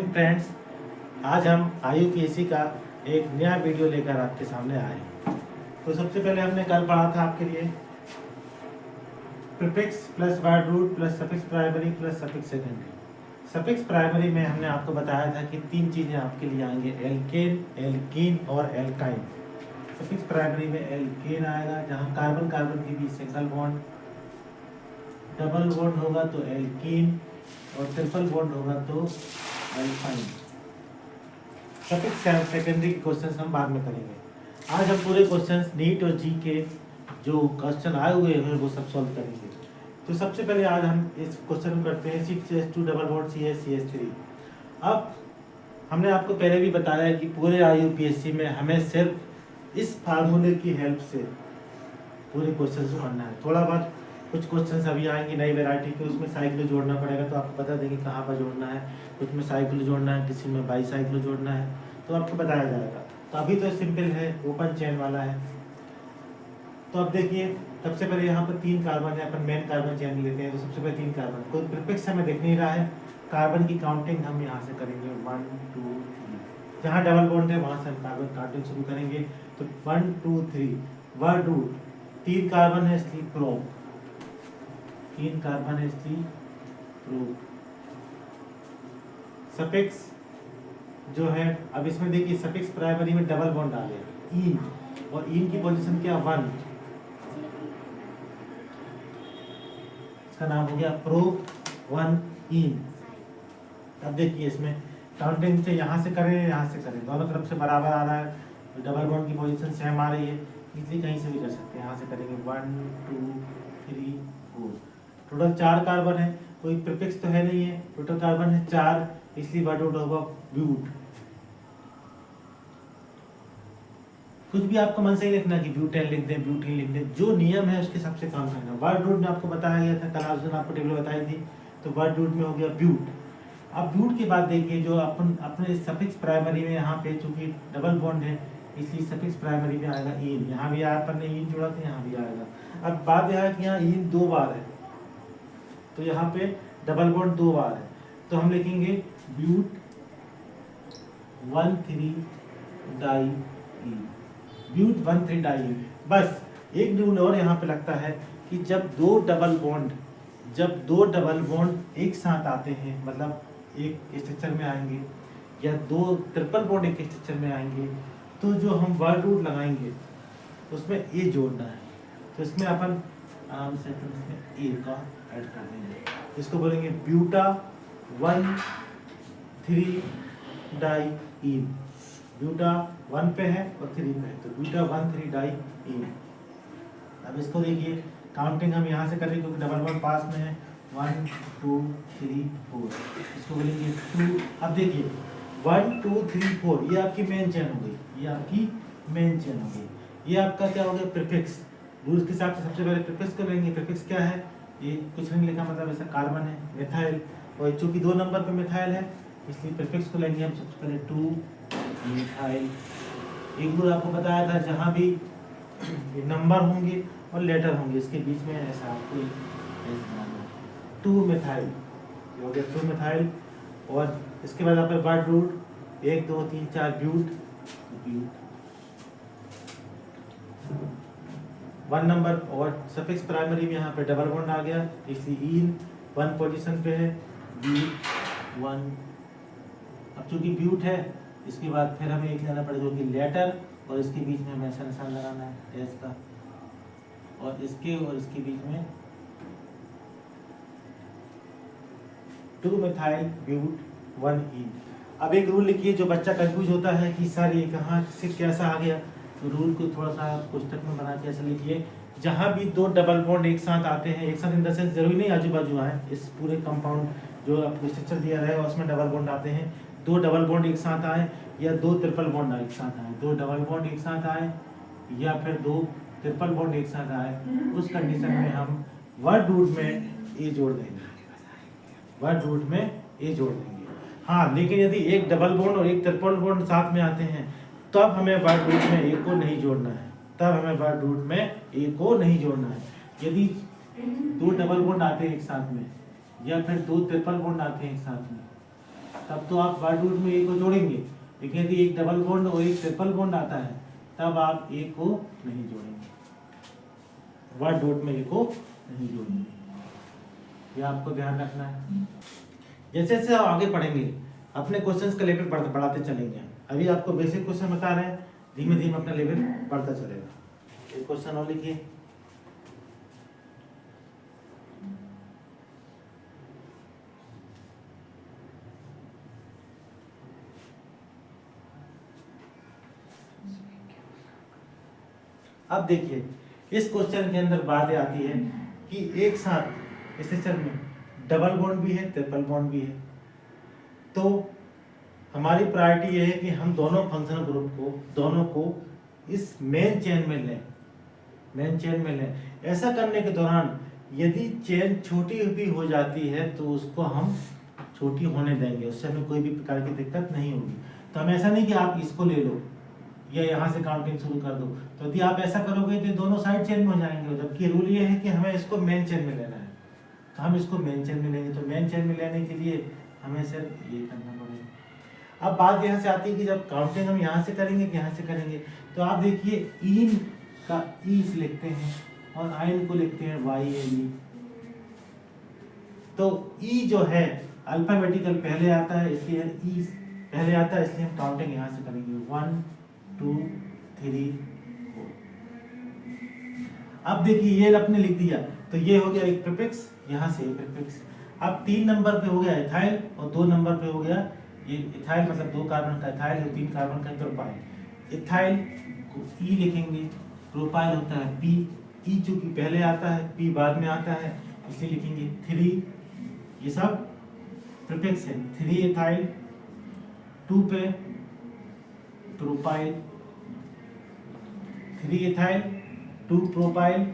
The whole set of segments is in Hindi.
मॉर्निंग फ्रेंड्स, आज हम IUPAC का एक नया वीडियो लेकर आपके सामने आए हैं। तो सबसे पहले हमने कल पढ़ा था आपके लिए prefix plus word root plus suffix primary plus suffix secondary. Suffix primary में हमने आपको बताया था कि तीन चीज़ें आपके लिए आएंगे, एल्केन, एल्कीन और एल्काइन। सफिक्स प्राइमरी में एल्केन आएगा जहाँ कार्बन कार्बन के बीच सिंगल बॉन्ड, डबल बॉन्ड होगा तो एल्कीन और ट्रिपल बॉन्ड होगा तो एल्काइन। सफिक्स सेकेंडरी के क्वेश्चंस हम बाद में करेंगे। आज हम पूरे क्वेश्चंस नीट और जी के जो क्वेश्चन आए हुए हैं वो सब सॉल्व करेंगे। तो सबसे पहले आज हम इस क्वेश्चन को करते हैं 6s2 डबल बॉन्ड CH3। अब हमने आपको पहले भी बताया कि पूरे IUPAC में हमें सिर्फ इस फार्मूले की हेल्प से पूरे क्वेश्चन को करना है। थोड़ा बहुत कुछ क्वेश्चंस अभी आएंगे नई वैरायटी के, उसमें साइकिल जोड़ना पड़ेगा, तो आपको बता देंगे कहाँ पर जोड़ना है। कुछ में साइकिल जोड़ना है, किसी में बाईसाइकिल जोड़ना है, तो आपको बताया जाएगा। तो अभी तो सिंपल है, ओपन चेन वाला है। तो अब देखिए, सबसे पहले यहाँ पर 3 कार्बन है, अपन मेन कार्बन चेन लेते हैं। तो सबसे पहले 3 कार्बन, कोई प्रीफिक्स हमें दिख नहीं रहा है। कार्बन की काउंटिंग हम यहाँ से करेंगे 1 2 3। जहाँ डबल बॉन्ड है वहाँ से हम कार्बन काउंटिंग शुरू करेंगे। तो 1 2 3 वर्ड रूट, 3 कार्बन है इसलिए प्रोप, 3 कार्बन है इसलिए प्रोप। सफिक्स जो है, अब इसमें देखिए सफिक्स प्राइमरी में डबल बॉन्ड आ गया इन, और इन की पोजीशन क्या 1, इसका नाम हो गया प्रोप 1 इन। अब देखिए इसमें काउंटिंग से यहाँ से करें यहाँ से करें, दोनों तरफ से बराबर आ रहा है, डबल बॉन्ड की पोजीशन सेम आ रही है, इसलिए कहीं से भी कर सकते हैं। यहाँ से करेंगे 1 2 3 4। टोटल 4 कार्बन है, कोई प्रीफिक्स तो है नहीं है, टोटल कार्बन है 4, इसलिए वर्ड रूट होगा ब्यूट। कुछ भी आपको मन से ही लिखना कि ब्यूटेन लिख दें, ब्यूटीन लिख दें, जो नियम है उसके हिसाब से काम करना। वर्ड रूट में आपको बताया गया था, कल आज आपको टेबल बताई थी, तो वर्ड रूट में हो गया ब्यूट। अब ब्यूट के बाद देखिए जो अपन अपने सफिक्स प्राइमरी में यहाँ पे चूंकि डबल बॉन्ड है इसलिए सफिक्स प्राइमरी में आएगा इन। यहाँ भी आया, अपन ने इन जोड़ा तो यहाँ भी आएगा। अब बात यह है कि यहाँ इन 2 बार है, तो यहाँ पे डबल बॉन्ड 2 बार है, तो हम लिखेंगे ब्यूट 1,3 डाई इन, ब्यूट 1,3 डाई इन। बस एक रूल और यहाँ पे लगता है कि जब दो डबल बॉन्ड एक साथ आते हैं, मतलब एक स्ट्रक्चर में आएंगे या 2 ट्रिपल बॉन्ड एक स्ट्रक्चर में आएंगे, तो जो हम वर्ड रूट लगाएंगे उसमें ए जोड़ना है। तो इसमें अपन आराम से इसमें ए का ऐड कर देंगे, इसको बोलेंगे ब्यूटा 1,3 डाई इन। ब्यूटा 1 पे है और 3 पे है, तो ब्यूटा 1,3 डाई इन। अब इसको देखिए काउंटिंग हम यहाँ से करेंगे क्योंकि डबल बॉन्ड पास में है, 1 2 3 4, इसको बोलेंगे 2। अब देखिए 1 2 3 4 ये आपकी मेन चेन हो गई, ये आपकी मेन चेन हो गई। ये आपका क्या हो गया प्रीफिक्स। रूल्स के हिसाब से सबसे पहले प्रीफिक्स कर लेंगे। प्रीफिक्स क्या है, ये कुछ नहीं लिखा, मतलब ऐसा कार्बन है मिथाइल, और चूंकि 2 नंबर पे मिथाइल है इसलिए प्रीफिक्स को लेंगे हम सबसे पहले 2 मिथाइल। एक रूल आपको बताया था, जहाँ भी नंबर होंगे और लेटर होंगे इसके बीच में ऐसा आपको ऐसा 2 मिथाइल हो गया, 2 मिथाइल। और इसके बाद आप वर्ड रूट 1 2 3 4 ब्यूट, ब्यूट 1 नंबर। और सफिक्स प्राइमरी में यहाँ पे डबल बॉन्ड आ गया इसलिए इन 1 पोजीशन पे है, ब्यूट 1। अब चूंकि ब्यूट है इसके बाद फिर हमें एक लेना पड़ेगा कि लेटर, और इसके बीच में हमें ऐसा निशान लगाना है डैश का, और इसके बीच में 2 मिथाइल ब्यूट 1 इन। अब एक रूल लिखिए, जो बच्चा कंफ्यूज होता है कि सर ये कहाँ से कैसा आ गया, तो रूल को थोड़ा सा पुस्तक में बना के ऐसा लिखिए, जहाँ भी 2 डबल बॉन्ड एक साथ आते हैं, एक साथ इन द सेंस जरूरी नहीं आजू बाजू आए, इस पूरे कंपाउंड जो आपको स्ट्रक्चर दिया रहेगा उसमें डबल बॉन्ड आते हैं, 2 डबल बॉन्ड एक साथ आए या 2 ट्रिपल बॉन्ड एक साथ आए, 2 डबल बॉन्ड एक साथ आए या फिर 2 ट्रिपल बॉन्ड एक साथ आए, उस कंडीशन में हम वर्ड रूट में ए जोड़ देंगे, वर्ड रूट में ए जोड़ देंगे। हाँ, लेकिन यदि एक डबल बॉन्ड और एक ट्रिपल बॉन्ड साथ में आते हैं तब हमें वर्ड रूट में ए को नहीं जोड़ना है, तब हमें वर्ड रूट में ए को नहीं जोड़ना है। यदि 2 डबल बॉन्ड आते हैं एक साथ में या फिर 2 ट्रिपल बॉन्ड आते हैं एक साथ में, तब तो आप वर्ड रूट में ए को जोड़ेंगे, लेकिन यदि एक डबल बॉन्ड और एक ट्रिपल बॉन्ड आता है तब आप ए को नहीं जोड़ेंगे, वर्ड रूट में ए को नहीं जोड़ेंगे। ये आपको ध्यान रखना है। जैसे जैसे आप आगे पढ़ेंगे अपने क्वेश्चंस का लेवल बढ़ाते चलेंगे। अभी आपको बेसिक क्वेश्चन बता रहे हैं, धीमे धीमे अपना लेवल बढ़ता चलेगा। एक क्वेश्चन और लिखिए। अब देखिए इस क्वेश्चन के अंदर बात आती है कि एक साथ इस सिस्टम में डबल बॉन्ड भी है, ट्रिपल बॉन्ड भी है, तो हमारी प्रायोरिटी ये है कि हम दोनों फंक्शनल ग्रुप को दोनों को इस मेन चेन में लें, मेन चेन में लें। ऐसा करने के दौरान यदि चेन छोटी भी हो जाती है तो उसको हम छोटी होने देंगे, उससे हमें कोई भी प्रकार की दिक्कत नहीं होगी। तो हम ऐसा नहीं कि आप इसको ले लो या यहाँ से काउंटिंग शुरू कर दो, तो यदि आप ऐसा करोगे तो दोनों साइड चेन में हो जाएंगे, जबकि रूल ये है कि हमें इसको मेन चेन में लेना है। तो हम इसको मेन चेन में लेंगे, तो मेन चेन में लेने के लिए हमें सिर्फ ये करना पड़ेगा। अब बात यहाँ से आती है कि जब काउंटिंग हम यहाँ से करेंगे कि यहाँ से करेंगे, तो आप देखिए इन का ईस लिखते हैं और आइन को लिखते हैं वाई एन ई। तो ई जो है अल्फाबेटिकल पहले आता है, इसलिए ई पहले आता है, इसलिए हम काउंटिंग यहाँ से करेंगे 1 2 3 4। अब देखिए ये आपने लिख दिया, तो ये हो गया एक प्रीफिक्स, यहाँ से एक प्रीफिक्स। अब 3 नंबर पे हो गया एथाइल और 2 नंबर पे हो गया ये इथाइल, मतलब 2 कार्बन का इथाइल और 3 कार्बन का प्रोपाइल। इथाइल को ई लिखेंगे, प्रोपाइल होता है पी, ई चूंकि पहले आता है पी बाद में आता है, इसलिए लिखेंगे 3। ये सब प्रीफिक्स है। 3 इथाइल, 2 पे प्रोपाइल, 3 इथाइल 2 प्रोपाइल।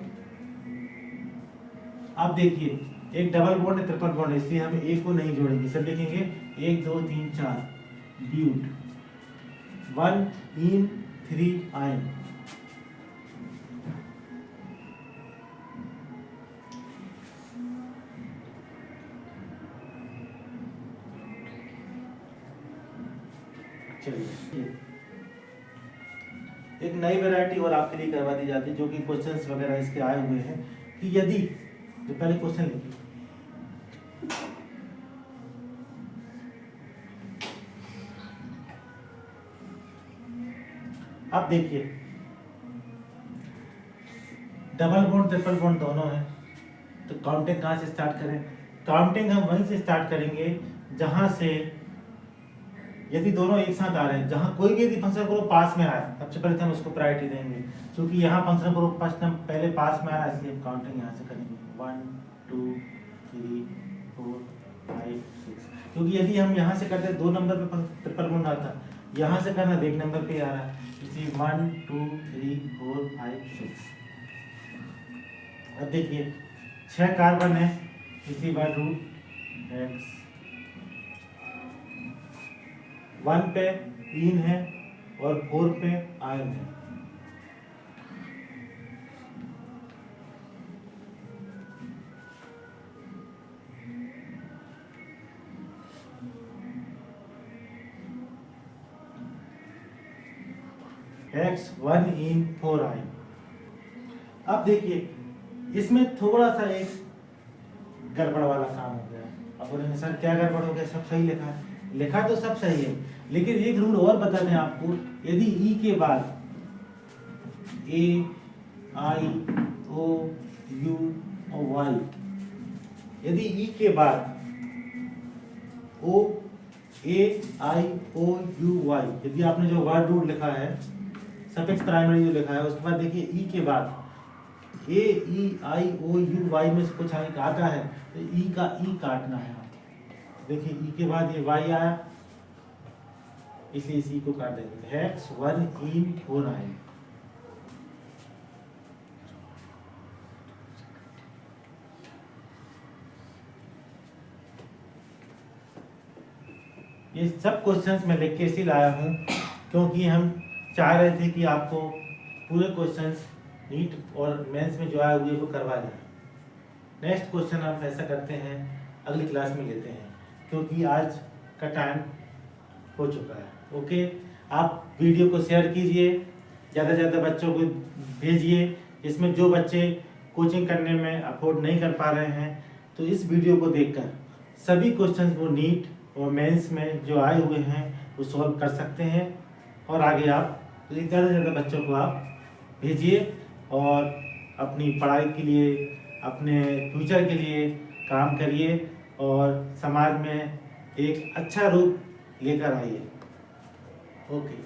अब देखिए एक डबल बॉन्ड है, ट्रिपल बॉन्ड है, इसलिए हम एक को नहीं जोड़ेंगे, सब लिखेंगे 1 2 3 4 ब्यूट, 1 इन 3 आयन। चलिए एक नई वैरायटी और आपके लिए करवा दी जाती है, जो कि क्वेश्चंस वगैरह इसके आए हुए हैं कि यदि जो पहले क्वेश्चन लिखिए, अब देखिए डबल बॉन्ड ट्रिपल बॉन्ड दोनों है, तो काउंटिंग कहाँ से स्टार्ट करें? काउंटिंग हम वहीं से स्टार्ट करेंगे जहां से यदि दोनों एक साथ आ रहे हैं, जहां कोई भी यदि फंक्शन ग्रुप पास में आए सबसे पहले तो हम उसको प्रायोरिटी देंगे, क्योंकि यहाँ फंक्शन ग्रुप फर्स्ट हम पहले पास में आ रहा है, इसलिए हम काउंटिंग यहाँ से करेंगे 1 2 3 4 5 6। क्योंकि यदि हम यहाँ से करते 2 नंबर पे ट्रिपल बॉन्ड आता, यहाँ से करना 1 नंबर पे आ रहा है, इसलिए 1 2 3 4 5 6। अब देखिए 6 कार्बन है, इसी बार रूट एक्स, 1 पे 3 है और 4 पे आयन है। एक्स 1 इन 4 आयन। अब देखिए इसमें थोड़ा सा एक गड़बड़ वाला काम हो गया। अब बोलेंगे सर क्या गड़बड़ हो गया, सब सही लिखा है। लिखा तो सब सही है, लेकिन एक रूल और बता दें आपको, यदि ई के बाद ए आई ओ यू और वाई, यदि ई के बाद ओ ए आई ओ यू वाई, यदि आपने जो वर्ड रूट लिखा है सफिक्स प्राइमरी जो लिखा है, उसके बाद देखिए ई के बाद ए ई आई ओ यू वाई में से कुछ आता है तो ई का ई काटना है। देखिए ई के बाद ये वाई आया, इसलिए इसी को काट देंगे, हेक्स 1 इन 4 आयन। ये सब क्वेश्चंस मैं लिख के इसी लाया हूँ क्योंकि हम चाह रहे थे कि आपको पूरे क्वेश्चंस नीट और मेंस में जो आए हुए वो करवा जाए। नेक्स्ट क्वेश्चन हम ऐसा करते हैं अगली क्लास में लेते हैं, क्योंकि आज का टाइम हो चुका है। ओके, आप वीडियो को शेयर कीजिए, ज़्यादा से ज़्यादा बच्चों को भेजिए। इसमें जो बच्चे कोचिंग करने में अफोर्ड नहीं कर पा रहे हैं तो इस वीडियो को देखकर सभी क्वेश्चंस वो नीट और मेंस में जो आए हुए हैं वो सॉल्व कर सकते हैं। और आगे आप ज़्यादा से ज़्यादा बच्चों को आप भेजिए और अपनी पढ़ाई के लिए, अपने फ्यूचर के लिए काम करिए और समाज में एक अच्छा रूप लेकर आइए। ओके।